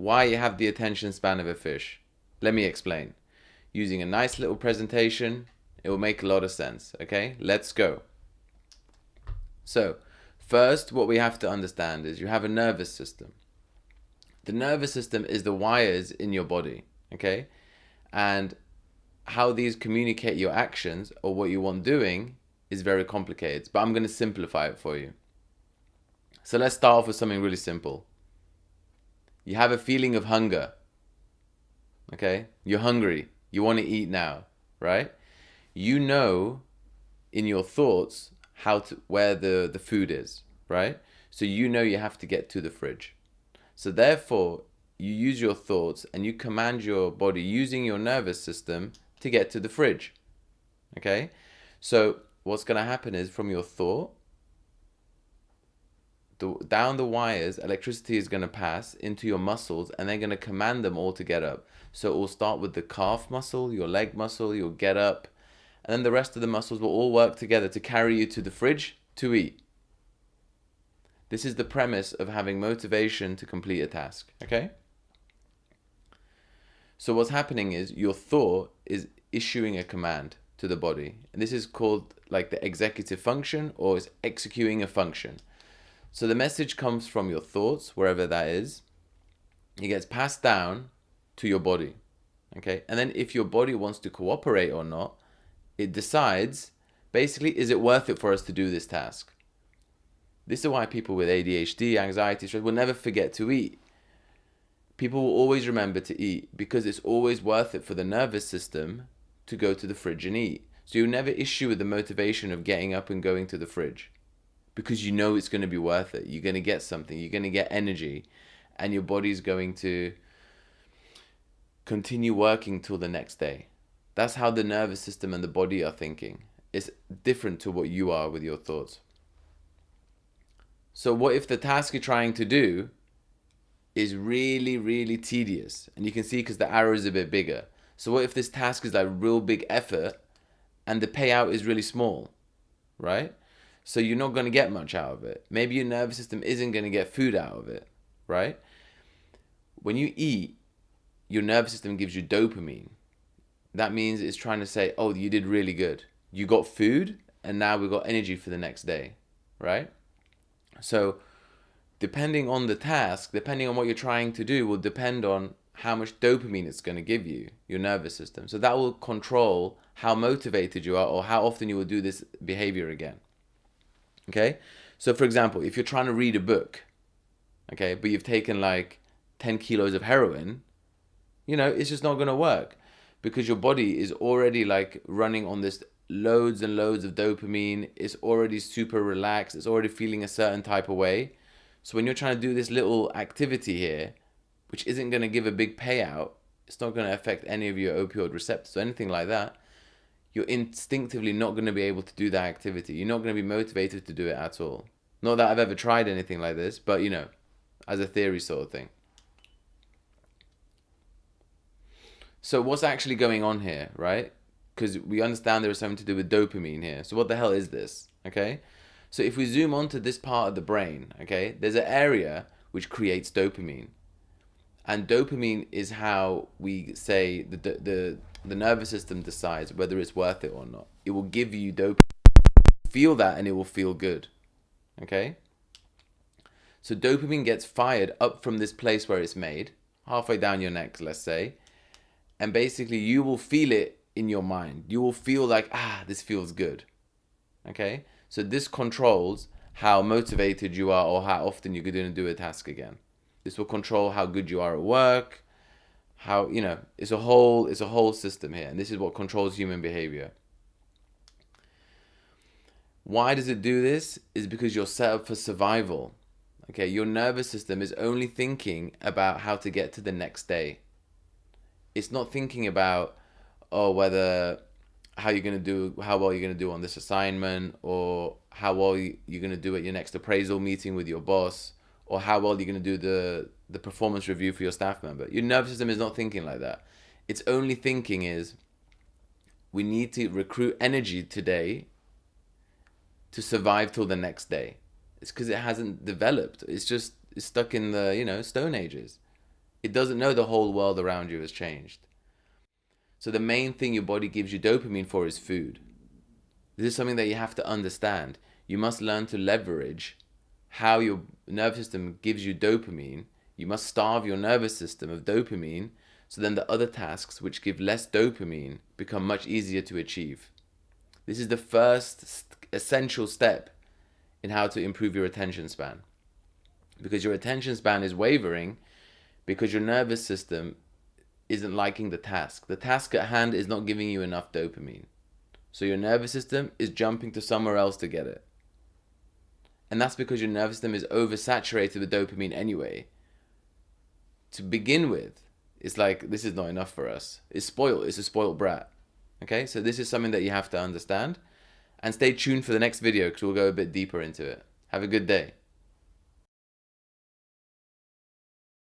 why you have the attention span of a fish. Let me explain. Using a nice little presentation, it will make a lot of sense. Okay, let's go. So, first, what we have to understand is you have a nervous system. The nervous system is the wires in your body. Okay, and how these communicate your actions or what you want doing is very complicated, but I'm going to simplify it for you. So let's start off with something really simple. You have a feeling of hunger. Okay? You're hungry. You want to eat now, right? You know in your thoughts where the food is, right? So you know you have to get to the fridge. So therefore, you use your thoughts and you command your body using your nervous system to get to the fridge. Okay? So what's going to happen is from your thought, down the wires, electricity is going to pass into your muscles and they're going to command them all to get up. So it will start with the calf muscle, your leg muscle, you'll get up, and then the rest of the muscles will all work together to carry you to the fridge to eat. This is the premise of having motivation to complete a task, okay? So what's happening is your thought is issuing a command to the body. And this is called like the executive function, or is executing a function. So the message comes from your thoughts, wherever that is. It gets passed down to your body. Okay? And then if your body wants to cooperate or not, it decides, basically, is it worth it for us to do this task? This is why people with ADHD, anxiety, stress will never forget to eat. People will always remember to eat because it's always worth it for the nervous system to go to the fridge and eat. So you'll never issue with the motivation of getting up and going to the fridge because you know it's going to be worth it. You're going to get something. You're going to get energy and your body's going to continue working till the next day. That's how the nervous system and the body are thinking. It's different to what you are with your thoughts. So what if the task you're trying to do is really, really tedious? And you can see because the arrow is a bit bigger. So what if this task is like real big effort and the payout is really small, right? So you're not going to get much out of it. Maybe your nervous system isn't going to get food out of it, right? When you eat, your nervous system gives you dopamine. That means it's trying to say, oh, you did really good. You got food and now we've got energy for the next day, right? So depending on the task, depending on what you're trying to do, will depend on how much dopamine it's going to give you, your nervous system. So that will control how motivated you are or how often you will do this behavior again. Okay? So for example, if you're trying to read a book, okay, but you've taken like 10 kilos of heroin, it's just not going to work because your body is already like running on this loads and loads of dopamine. It's already super relaxed. It's already feeling a certain type of way. So when you're trying to do this little activity here, which isn't going to give a big payout, it's not going to affect any of your opioid receptors or anything like that, you're instinctively not going to be able to do that activity. You're not going to be motivated to do it at all. Not that I've ever tried anything like this, but as a theory sort of thing. So what's actually going on here, right? Because we understand there is something to do with dopamine here. So what the hell is this, okay? So if we zoom onto this part of the brain, okay, there's an area which creates dopamine. And dopamine is how we say the nervous system decides whether it's worth it or not. It will give you dopamine. Feel that and it will feel good, okay? So dopamine gets fired up from this place where it's made, halfway down your neck, let's say. And basically you will feel it in your mind. You will feel like, this feels good. Okay? So this controls how motivated you are or how often you're going to do a task again. This will control how good you are at work. How, it's a whole system here. And this is what controls human behavior. Why does it do this? Is because you're set up for survival. Okay? Your nervous system is only thinking about how to get to the next day. It's not thinking about, how well you're going to do on this assignment, or how well you're going to do at your next appraisal meeting with your boss, or how well you're going to do the performance review for your staff member. Your nervous system is not thinking like that. It's only thinking is, we need to recruit energy today to survive till the next day. It's because it hasn't developed. It's stuck in the, Stone Ages. It doesn't know the whole world around you has changed. So the main thing your body gives you dopamine for is food. This is something that you have to understand. You must learn to leverage how your nervous system gives you dopamine. You must starve your nervous system of dopamine, so then the other tasks which give less dopamine become much easier to achieve. This is the first essential step in how to improve your attention span. Because your attention span is wavering because your nervous system isn't liking the task. The task at hand is not giving you enough dopamine. So your nervous system is jumping to somewhere else to get it. And that's because your nervous system is oversaturated with dopamine anyway. To begin with, it's like, this is not enough for us. It's spoiled. It's a spoiled brat. Okay, so this is something that you have to understand. And stay tuned for the next video because we'll go a bit deeper into it. Have a good day.